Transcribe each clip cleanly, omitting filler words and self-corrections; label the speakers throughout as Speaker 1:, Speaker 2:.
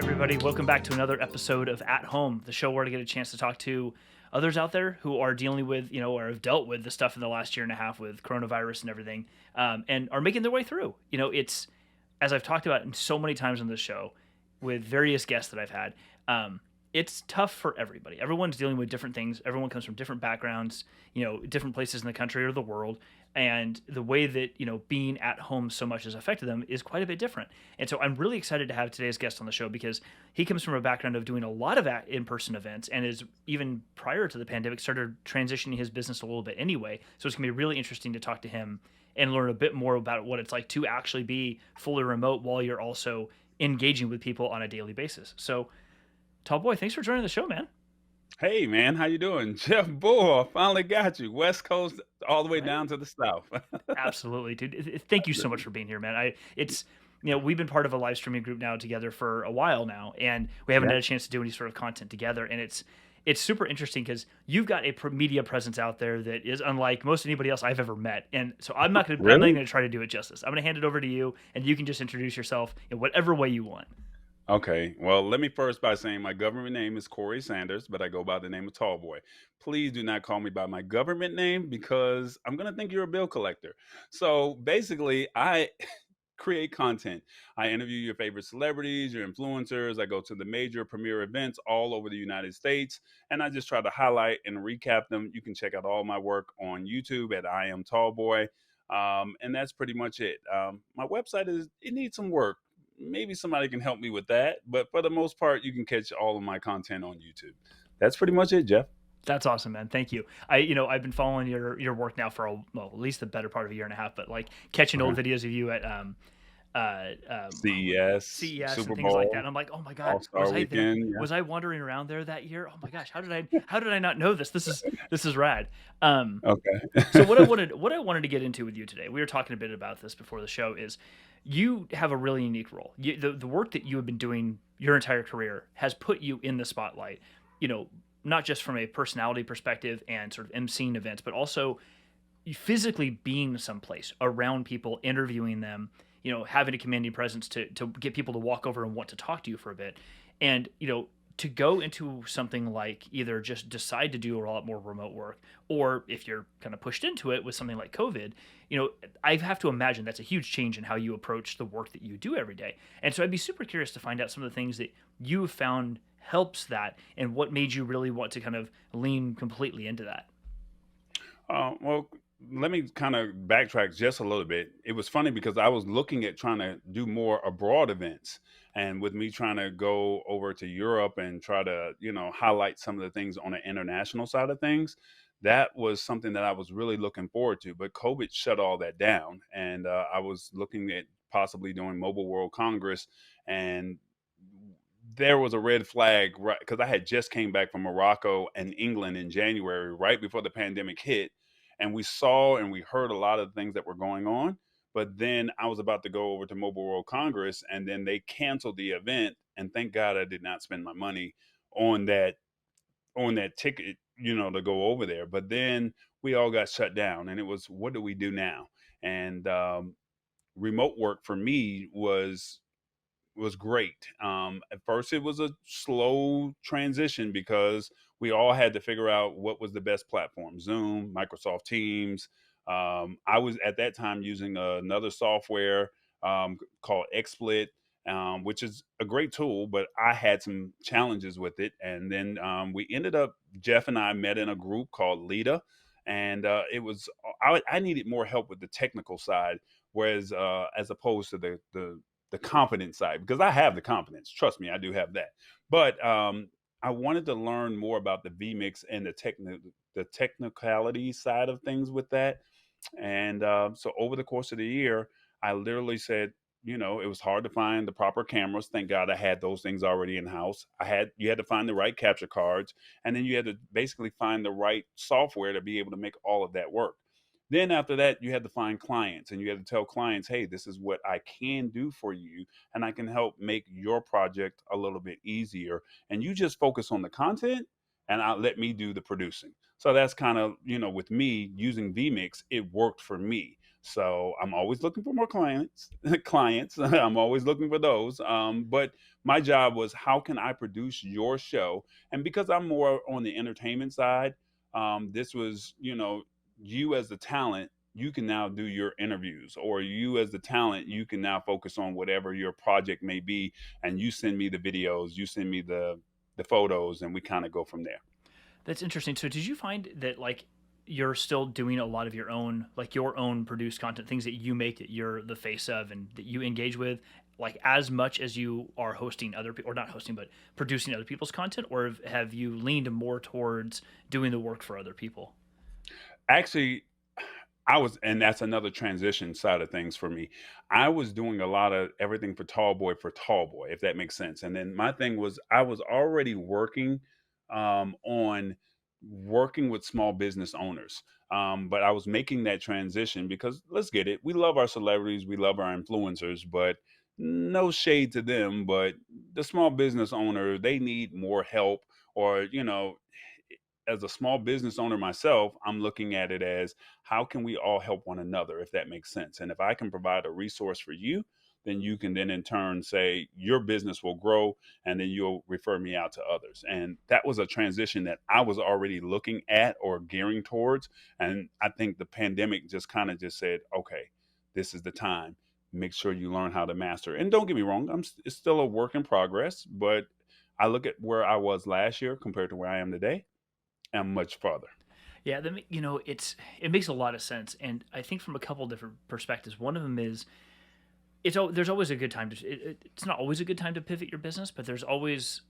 Speaker 1: everybody. Welcome back to another episode of At Home, the show where I get a chance to talk to others out there who are dealing with, or have dealt with the stuff in the last year and a half with coronavirus and everything, and are making their way through. It's, as I've talked about so many times on this show with various guests that I've had, it's tough for everybody. Everyone's dealing with different things. Everyone comes from different backgrounds, different places in the country or the world. And the way that, being at home so much has affected them is quite a bit different. And so I'm really excited to have today's guest on the show because he comes from a background of doing a lot of in-person events and is, even prior to the pandemic, started transitioning his business a little bit anyway. So it's going to be really interesting to talk to him and learn a bit more about what it's like to actually be fully remote while you're also engaging with people on a daily basis. So, Tall Boy, thanks for joining the show, man.
Speaker 2: Hey man, how you doing? Jeff Bull, finally got you. West Coast all the way
Speaker 1: Right?
Speaker 2: down to the South.
Speaker 1: Absolutely, dude. Thank you so much for being here, man. We've been part of a live streaming group now together for a while now, and we haven't
Speaker 2: Yeah.
Speaker 1: had a chance to do any sort of content together. And it's super interesting because you've got a media presence out there that is unlike most anybody else I've ever met. And so I'm not
Speaker 2: Really?
Speaker 1: gonna try to do it justice. I'm gonna hand it over to you, and you can just introduce yourself in whatever way you want.
Speaker 2: Okay. Well, let me first by saying my government name is Corey Sanders, but I go by the name of Tall Boy. Please do not call me by my government name because I'm gonna think you're a bill collector. So basically, I create content. I interview your favorite celebrities, your influencers. I go to the major premier events all over the United States, and I just try to highlight and recap them. You can check out all my work on YouTube at I Am Tall Boy, and that's pretty much it. My website it needs some work. Maybe somebody can help me with that, but for the most part, you can catch all of my content on YouTube. That's pretty much it, Jeff.
Speaker 1: That's awesome, man. Thank you. I've been following your work now for at least the better part of a year and a half, but like catching
Speaker 2: Okay.
Speaker 1: old videos of you at
Speaker 2: CES,
Speaker 1: CES and
Speaker 2: Super
Speaker 1: things like that.
Speaker 2: Bowl,
Speaker 1: And I'm like, oh my god,
Speaker 2: All Star
Speaker 1: was I there?
Speaker 2: Weekend. Yeah.
Speaker 1: Was I wandering around there that year? Oh my gosh, how did I not know this? This is rad. So
Speaker 2: Okay.
Speaker 1: what I wanted to get into with you today, we were talking a bit about this before the show, is you have a really unique role. The work that you have been doing your entire career has put you in the spotlight. You know, not just from a personality perspective and sort of emceeing events, but also physically being someplace around people, interviewing them, having a commanding presence to get people to walk over and want to talk to you for a bit. And, to go into something like either just decide to do a lot more remote work, or if you're kind of pushed into it with something like COVID, I have to imagine that's a huge change in how you approach the work that you do every day. And so I'd be super curious to find out some of the things that you have found helps that and what made you really want to kind of lean completely into that.
Speaker 2: Well, let me kind of backtrack just a little bit. It was funny because I was looking at trying to do more abroad events. And with me trying to go over to Europe and try to, highlight some of the things on the international side of things, that was something that I was really looking forward to. But COVID shut all that down. And I was looking at possibly doing Mobile World Congress. And there was a red flag, right? Because I had just came back from Morocco and England in January, right before the pandemic hit, and we saw and we heard a lot of the things that were going on. But then I was about to go over to Mobile World Congress, and then they canceled the event. And thank God I did not spend my money on that ticket, to go over there. But then we all got shut down, and it was, what do we do now? And remote work for me was great. At first, it was a slow transition because we all had to figure out what was the best platform: Zoom, Microsoft Teams. I was at that time using another software called XSplit, which is a great tool, but I had some challenges with it. And then we ended up, Jeff and I met in a group called L.E.D.A. And it was, I needed more help with the technical side, whereas as opposed to the confidence side, because I have the confidence. Trust me, I do have that. But I wanted to learn more about the vMix and the technicality side of things with that. And so over the course of the year, I literally said, it was hard to find the proper cameras. Thank God I had those things already in house. You had to find the right capture cards, and then you had to basically find the right software to be able to make all of that work. Then after that, you had to find clients, and you had to tell clients, hey, this is what I can do for you, and I can help make your project a little bit easier. And you just focus on the content, and let me do the producing. So that's kind of, with me using vMix, it worked for me. So I'm always looking for more clients. Clients. I'm always looking for those. But my job was, how can I produce your show? And because I'm more on the entertainment side, this was, you as the talent, you can now do your interviews, or you as the talent, you can now focus on whatever your project may be, and you send me the videos, you send me the photos, and we kind of go from there.
Speaker 1: That's interesting. So did you find that like you're still doing a lot of your own like your own produced content, things that you make that you're the face of and that you engage with, like as much as you are hosting other people, or not hosting but producing other people's content, or have you leaned more towards doing the work for other people?
Speaker 2: Actually, and that's another transition side of things for me. I was doing a lot of everything for Tall Boy, if that makes sense. And then my thing was, I was already working on working with small business owners. But I was making that transition because, let's get it, we love our celebrities, we love our influencers, but no shade to them. But the small business owner, they need more help, or, as a small business owner myself, I'm looking at it as, how can we all help one another, if that makes sense? And if I can provide a resource for you, then you can then in turn say your business will grow, and then you'll refer me out to others. And that was a transition that I was already looking at or gearing towards. And I think the pandemic just kind of just said, okay, this is the time. Make sure you learn how to master. And don't get me wrong, it's still a work in progress, but I look at where I was last year compared to where I am today, and much farther.
Speaker 1: Yeah, it makes a lot of sense, and I think from a couple different perspectives. One of them is there's always a good time to it's not always a good time to pivot your business, but it's always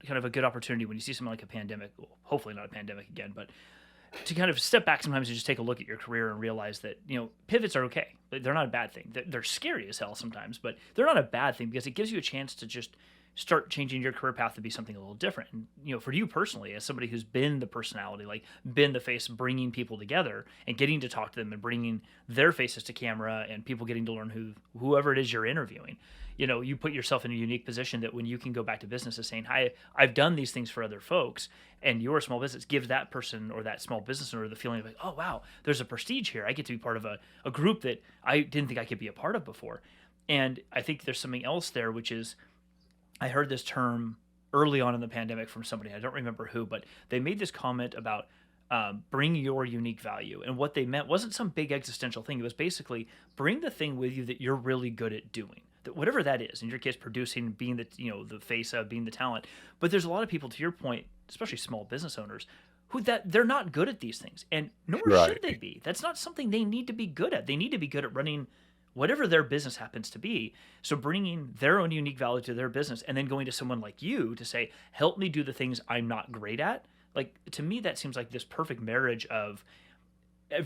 Speaker 1: kind of a good opportunity when you see something like a pandemic. Well, hopefully not a pandemic again, but to kind of step back sometimes and just take a look at your career and realize that pivots are okay. They're not a bad thing. They're scary as hell sometimes, but they're not a bad thing because it gives you a chance to just start changing your career path to be something a little different. And for you personally, as somebody who's been the personality, like been the face, bringing people together and getting to talk to them and bringing their faces to camera and people getting to learn whoever it is you're interviewing, you put yourself in a unique position that when you can go back to business as saying, hi, I've done these things for other folks, and your small business gives that person or that small business owner the feeling of like, oh wow, there's a prestige here. I get to be part of a group that I didn't think I could be a part of before. And I think there's something else there, which is, I heard this term early on in the pandemic from somebody, I don't remember who, but they made this comment about bring your unique value. And what they meant wasn't some big existential thing. It was basically bring the thing with you that you're really good at doing. That whatever that is, in your case, producing, being the face of, being the talent. But there's a lot of people, to your point, especially small business owners, who that they're not good at these things, and nor
Speaker 2: Right.
Speaker 1: should they be. That's not something they need to be good at. They need to be good at running whatever their business happens to be. So bringing their own unique value to their business and then going to someone like you to say, help me do the things I'm not great at. Like, to me, that seems like this perfect marriage of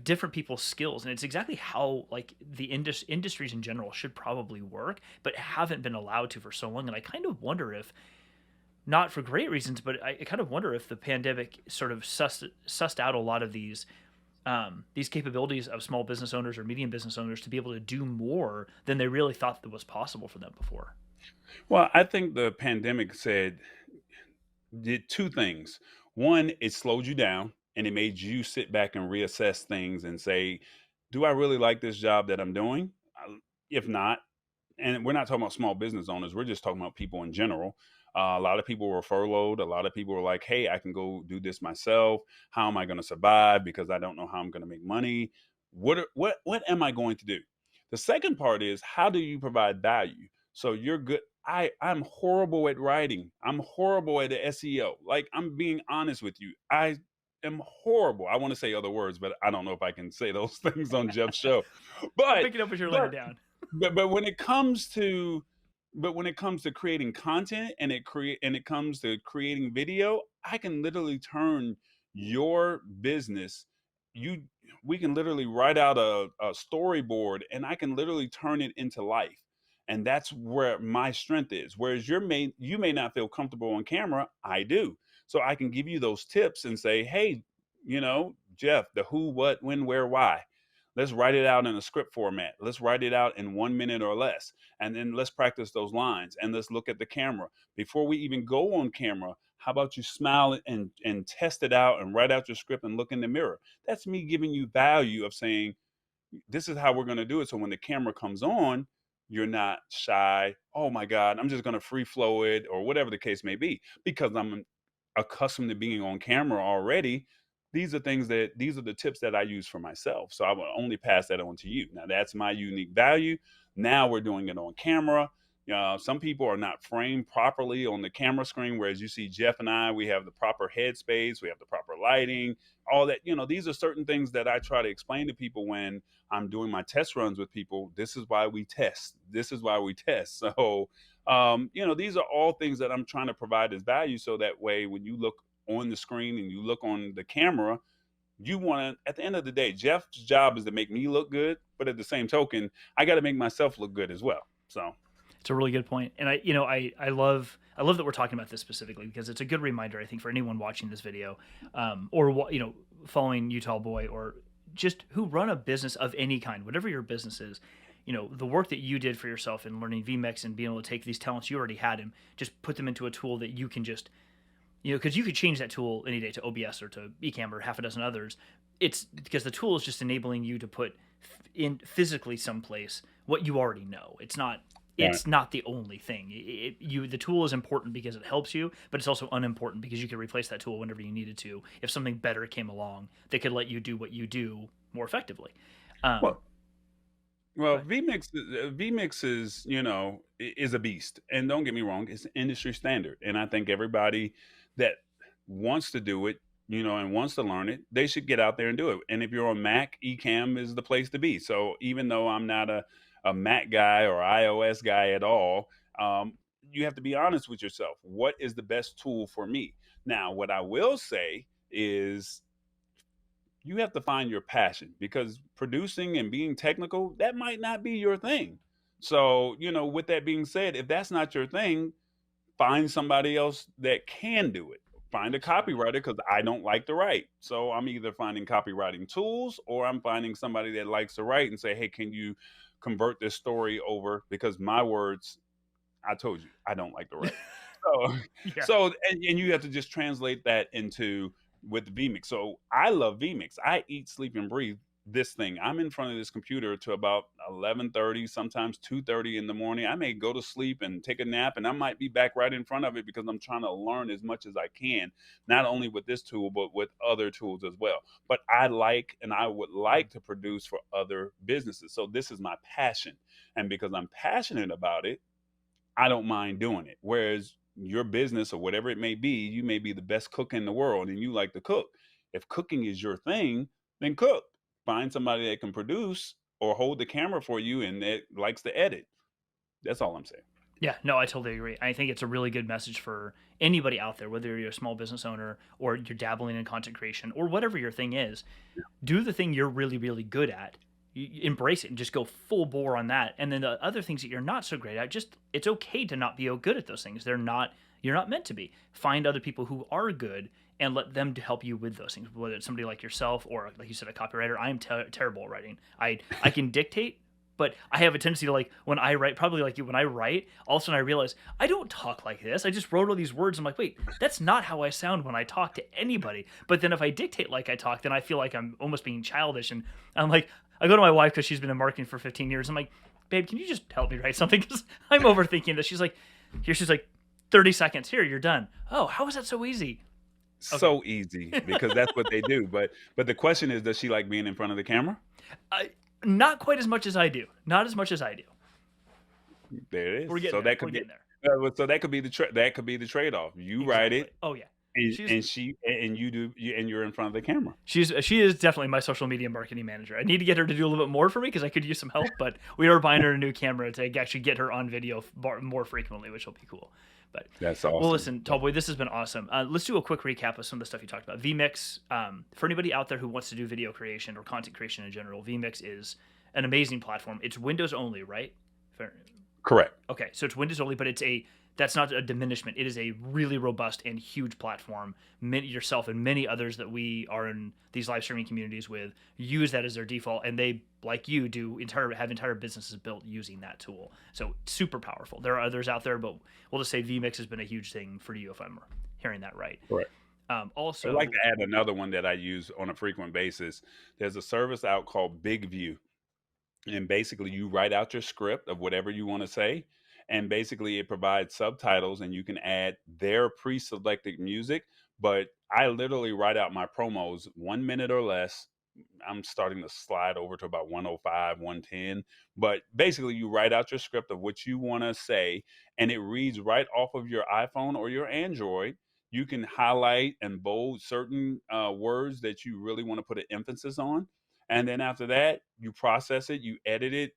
Speaker 1: different people's skills. And it's exactly how like the industries in general should probably work, but haven't been allowed to for so long. And I kind of wonder if, not for great reasons, but I kind of wonder if the pandemic sort of sussed out a lot of these capabilities of small business owners or medium business owners to be able to do more than they really thought that was possible for them before.
Speaker 2: Well, I think the pandemic did two things. One, it slowed you down and it made you sit back and reassess things and say, do I really like this job that I'm doing? If not, and we're not talking about small business owners, we're just talking about people in general. A lot of people were furloughed. A lot of people were like, hey, I can go do this myself. How am I going to survive? Because I don't know how I'm going to make money. What am I going to do? The second part is, how do you provide value? So you're good. I'm horrible at writing. I'm horrible at the SEO. Like, I'm being honest with you. I am horrible. I want to say other words, but I don't know if I can say those things on Jeff's show.
Speaker 1: I'll
Speaker 2: But
Speaker 1: pick it up as you're laying it
Speaker 2: but
Speaker 1: down.
Speaker 2: but when it comes to creating content, and it comes to creating video, I can literally turn your business, you we can literally write out a storyboard, and I can literally turn it into life. And that's where my strength is. Whereas you may not feel comfortable on camera, I do. So I can give you those tips and say, hey, Jeff, the who, what, when, where, why. Let's write it out in a script format. Let's write it out in 1 minute or less. And then let's practice those lines, and let's look at the camera. Before we even go on camera, how about you smile and test it out and write out your script and look in the mirror? That's me giving you value of saying, this is how we're going to do it. So when the camera comes on, you're not shy. Oh my God, I'm just going to free flow it or whatever the case may be because I'm accustomed to being on camera already. These are the tips that I use for myself. So I will only pass that on to you. Now that's my unique value. Now we're doing it on camera. Some people are not framed properly on the camera screen, whereas you see Jeff and I, we have the proper headspace, we have the proper lighting, all that. These are certain things that I try to explain to people when I'm doing my test runs with people. This is why we test. This is why we test. So, these are all things that I'm trying to provide as value. So that way, when you look on the screen and you look on the camera, you want to, at the end of the day, Jeff's job is to make me look good. But at the same token, I got to make myself look good as well. So,
Speaker 1: It's a really good point, and I love that we're talking about this specifically because it's a good reminder, I think, for anyone watching this video, or following Utah Boy, or just who run a business of any kind, whatever your business is. The work that you did for yourself in learning vMix and being able to take these talents you already had and just put them into a tool that you can just, because you could change that tool any day to OBS or to Ecamm or half a dozen others. It's because the tool is just enabling you to put in physically someplace what you already know. It's not
Speaker 2: right.
Speaker 1: the only thing. The tool is important because it helps you, but it's also unimportant because you could replace that tool whenever you needed to if something better came along that could let you do what you do more effectively.
Speaker 2: Well, well,
Speaker 1: But
Speaker 2: vMix is a beast, and don't get me wrong, it's industry standard, and I think everybody that wants to do it, and wants to learn it, they should get out there and do it. And if you're on Mac, Ecamm is the place to be. So even though I'm not a Mac guy or iOS guy at all, you have to be honest with yourself. What is the best tool for me? Now, what I will say is you have to find your passion because producing and being technical, that might not be your thing. So, with that being said, if that's not your thing, find somebody else that can do it. Find a
Speaker 1: absolutely.
Speaker 2: copywriter because I don't like to write. So I'm either finding copywriting tools or I'm finding somebody that likes to write and say, hey, can you convert this story over? Because my words, I told you, I don't like to write. So,
Speaker 1: Yeah.
Speaker 2: so you have to just translate that into with vMix. So I love vMix. I eat, sleep, and breathe this thing. I'm in front of this computer to about 11:30, sometimes 2:30 in the morning. I may go to sleep and take a nap, and I might be back right in front of it because I'm trying to learn as much as I can, not only with this tool but with other tools as well. But I like and I would like to produce for other businesses. So this is my passion, and because I'm passionate about it, I don't mind doing it. Whereas your business or whatever it may be, you may be the best cook in the world and you like to cook. If cooking is your thing, then cook. Find somebody that can produce or hold the camera for you and that likes to edit. That's all I'm saying.
Speaker 1: Yeah, no, I totally agree. I think it's a really good message for anybody out there, whether you're a small business owner or you're dabbling in content creation or whatever your thing is. Do the thing you're really, really good at. You embrace it and just go full bore on that. And then the other things that you're not so great at, just it's okay to not be good at those things. You're not meant to be. Find other people who are good and let them to help you with those things. Whether it's somebody like yourself or like you said, a copywriter. I am terrible at writing. I can dictate, but I have a tendency to when I write, probably like you, when I write, all of a sudden I realize I don't talk like this. I just wrote all these words. I'm like, wait, that's not how I sound when I talk to anybody. But then if I dictate like I talk, then I feel like I'm almost being childish. And I'm like, I go to my wife because she's been in marketing for 15 years. I'm like, babe, can you just help me write something? Because I'm overthinking this. She's like, 30 seconds. Here, you're done. Oh, how is that so easy? Okay.
Speaker 2: So easy because that's what they do. But the question is, does she like being in front of the camera?
Speaker 1: I, not quite as much as I do. Not as much as I do.
Speaker 2: There it
Speaker 1: We're
Speaker 2: is.
Speaker 1: getting
Speaker 2: So
Speaker 1: there.
Speaker 2: that
Speaker 1: We're
Speaker 2: could be
Speaker 1: getting there.
Speaker 2: so that could be that could be the trade off. You write
Speaker 1: Exactly.
Speaker 2: it
Speaker 1: Oh yeah.
Speaker 2: and,
Speaker 1: She's
Speaker 2: and she and you do and you're in front of the camera.
Speaker 1: she is definitely my social media marketing manager. I need to get her to do a little bit more for me because I could use some help. But we are buying her a new camera to actually get her on video more frequently, which will be cool. But
Speaker 2: That's
Speaker 1: well,
Speaker 2: awesome.
Speaker 1: listen, Tallboy, this has been awesome. Let's do a quick recap of some of the stuff you talked about. vMix, for anybody out there who wants to do video creation or content creation in general, vMix is an amazing platform. It's Windows only, right?
Speaker 2: Correct.
Speaker 1: Okay, so it's Windows only, but that's not a diminishment. It is a really robust and huge platform. Yourself and many others that we are in these live streaming communities with use that as their default, and they, like you, have entire businesses built using that tool. So super powerful. There are others out there, but we'll just say vMix has been a huge thing for you if I'm hearing that right.
Speaker 2: Correct. I'd
Speaker 1: Also,
Speaker 2: like to add another one that I use on a frequent basis. There's a service out called BIGVU. and basically you write out your script of whatever you want to say, and basically it provides subtitles and you can add their pre-selected music. But I literally write out my promos 1 minute or less. I'm starting to slide over to about 105, 110. But basically, you write out your script of what you want to say, and it reads right off of your iPhone or your Android. You can highlight and bold certain words that you really want to put an emphasis on. And then after that, you process it, you edit it,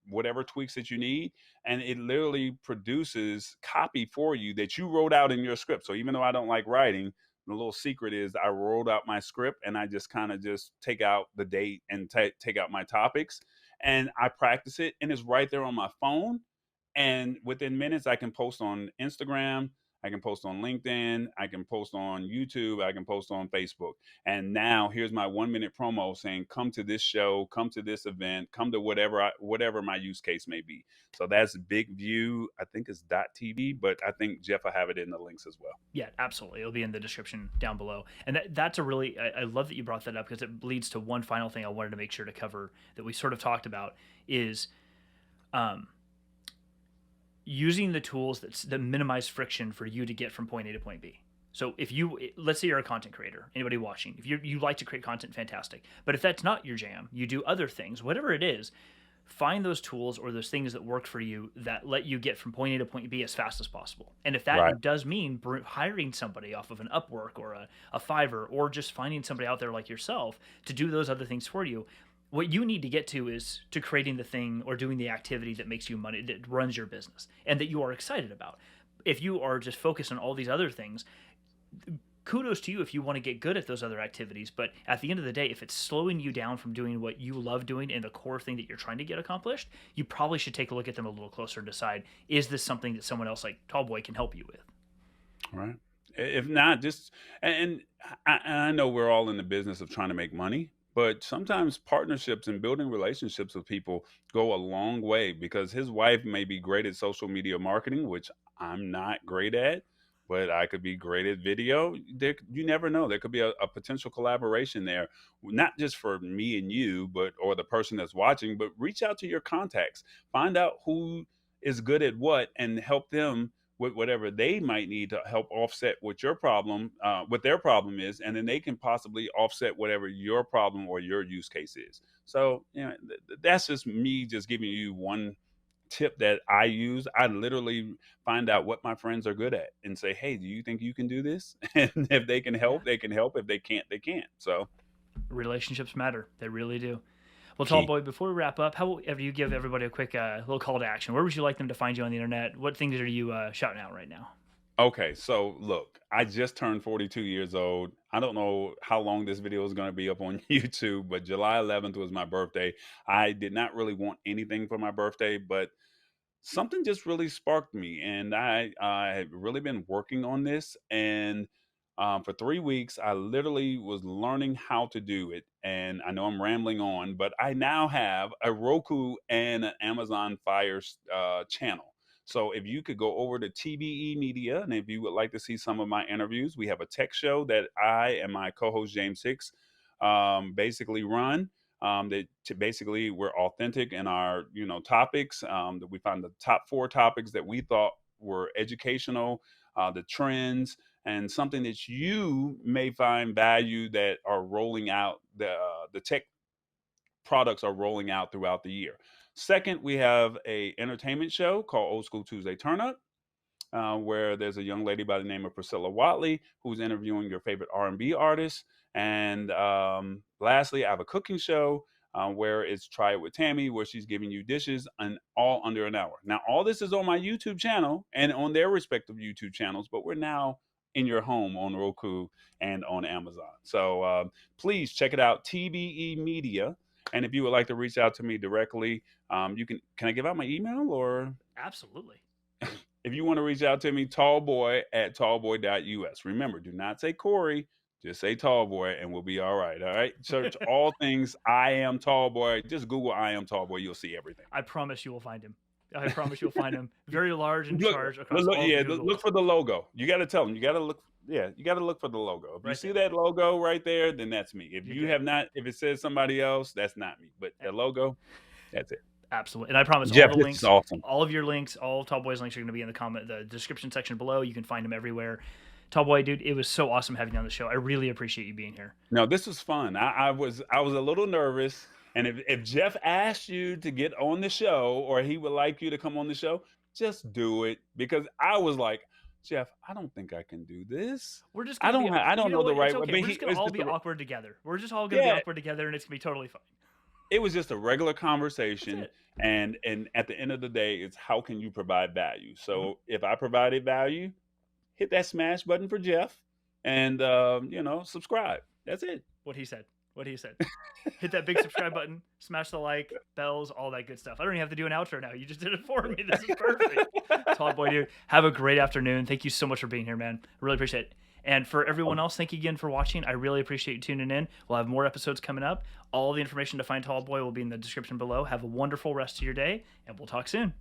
Speaker 2: whatever tweaks that you need, and it literally produces copy for you that you wrote out in your script. So even though I don't like writing, the little secret is I wrote out my script and I just kind of just take out the date and take out my topics, and I practice it, and it's right there on my phone. And within minutes, I can post on Instagram, I can post on LinkedIn, I can post on YouTube, I can post on Facebook. And now here's my 1 minute promo saying, come to this show, come to this event, come to whatever my use case may be. So that's BIGVU. I think it's .tv, but I think Jeff will have it in the links as well.
Speaker 1: Yeah, absolutely. It'll be in the description down below. And that's a really, I love that you brought that up, because it leads to one final thing I wanted to make sure to cover that we sort of talked about is using the tools that minimize friction for you to get from point A to point B. So if you, let's say you're a content creator, anybody watching, if you like to create content, fantastic. But if that's not your jam, you do other things, whatever it is, find those tools or those things that work for you that let you get from point A to point B as fast as possible. And if that
Speaker 2: Right.
Speaker 1: does mean hiring somebody off of an Upwork or a Fiverr, or just finding somebody out there like yourself to do those other things for you, what you need to get to is to creating the thing or doing the activity that makes you money, that runs your business and that you are excited about. If you are just focused on all these other things, kudos to you if you want to get good at those other activities. But at the end of the day, if it's slowing you down from doing what you love doing and the core thing that you're trying to get accomplished, you probably should take a look at them a little closer and decide, is this something that someone else like Tallboy can help you with?
Speaker 2: Right. If not, just and I know we're all in the business of trying to make money, but sometimes partnerships and building relationships with people go a long way, because his wife may be great at social media marketing, which I'm not great at, but I could be great at video. You never know. There could be a potential collaboration there, not just for me and you, but or the person that's watching, but reach out to your contacts, find out who is good at what, and help them with whatever they might need to help offset what their problem is, and then they can possibly offset whatever your problem or your use case is. So, that's just me just giving you one tip that I use. I literally find out what my friends are good at and say, "Hey, do you think you can do this?" And if they can
Speaker 1: Yeah.
Speaker 2: help, they can help. If they can't, they can't. So,
Speaker 1: Relationships matter. They really do. Well,
Speaker 2: key.
Speaker 1: Tallboy, before we wrap up, how about you give everybody a quick little call to action? Where would you like them to find you on the internet? What things are you shouting out right now?
Speaker 2: Okay, so look, I just turned 42 years old. I don't know how long this video is going to be up on YouTube, but July 11th was my birthday. I did not really want anything for my birthday, but something just really sparked me, and I had really been working on this. And for 3 weeks, I literally was learning how to do it. And I know I'm rambling on, but I now have a Roku and an Amazon Fire channel. So if you could go over to TBE Media, and if you would like to see some of my interviews, we have a tech show that I and my co-host James Hicks basically run. Basically we're authentic in our topics. That we found the top 4 topics that we thought were educational, the trends, and something that you may find value that are rolling out. The tech products are rolling out throughout the year. Second, we have a entertainment show called Old School Tuesday Turn Up, where there's a young lady by the name of Priscilla Watley who's interviewing your favorite R&B artists. And lastly, I have a cooking show where it's Try It with Tammy, where she's giving you dishes and all under an hour. Now, all this is on my YouTube channel and on their respective YouTube channels, but we're now in your home on Roku and on Amazon. So please check it out, TBE Media. And if you would like to reach out to me directly, you can I give out my email? Or
Speaker 1: Absolutely.
Speaker 2: if you want to reach out to me, tallboy@tallboy.us. Remember, do not say Corey, just say Tallboy, and we'll be all right. All right. Search all things I am Tallboy. Just Google I am Tallboy. You'll see everything.
Speaker 1: I promise you will find him. I promise you'll find him. Very large in
Speaker 2: Look,
Speaker 1: charge across all
Speaker 2: yeah,
Speaker 1: of Google.
Speaker 2: look for the logo. You got to tell them. You got to look. Yeah, you got to look for the logo. If you
Speaker 1: Right
Speaker 2: see
Speaker 1: there.
Speaker 2: that logo right there, then that's me. If
Speaker 1: You're
Speaker 2: you
Speaker 1: good.
Speaker 2: have not, if it says somebody else, that's not me. But the logo, That's it.
Speaker 1: Absolutely. And I promise all
Speaker 2: Jeff,
Speaker 1: the
Speaker 2: this is
Speaker 1: links,
Speaker 2: awesome.
Speaker 1: all of your links, all of Tall Boy's links are going to be in the description section below. You can find them everywhere. Tall Boy, dude, it was so awesome having you on the show. I really appreciate you being here.
Speaker 2: No, this was fun. I was a little nervous, and if Jeff asked you to get on the show or he would like you to come on the show, just do it, because I was like, Jeff, I don't think I can do this.
Speaker 1: We're just
Speaker 2: I
Speaker 1: going to be,
Speaker 2: I don't know the
Speaker 1: it's
Speaker 2: right way.
Speaker 1: okay.
Speaker 2: But
Speaker 1: We're just going to all be awkward together. We're just all going to be
Speaker 2: yeah,
Speaker 1: awkward together, and it's going to be totally fine.
Speaker 2: it was just a regular
Speaker 1: That's
Speaker 2: conversation,
Speaker 1: it.
Speaker 2: and at the end of the day, it's how can you provide value.
Speaker 1: Mhm.
Speaker 2: So if I provided value, hit that smash button for Jeff, and subscribe. That's it.
Speaker 1: What he said. Hit that big subscribe button, smash the like, bells, all that good stuff. I don't even have to do an outro now. You just did it for me. This is perfect. Tall Boy, dude, have a great afternoon. Thank you so much for being here, man. I really appreciate it. And for everyone else, thank you again for watching. I really appreciate you tuning in. We'll have more episodes coming up. All the information to find Tall Boy will be in the description below. Have a wonderful rest of your day, and we'll talk soon.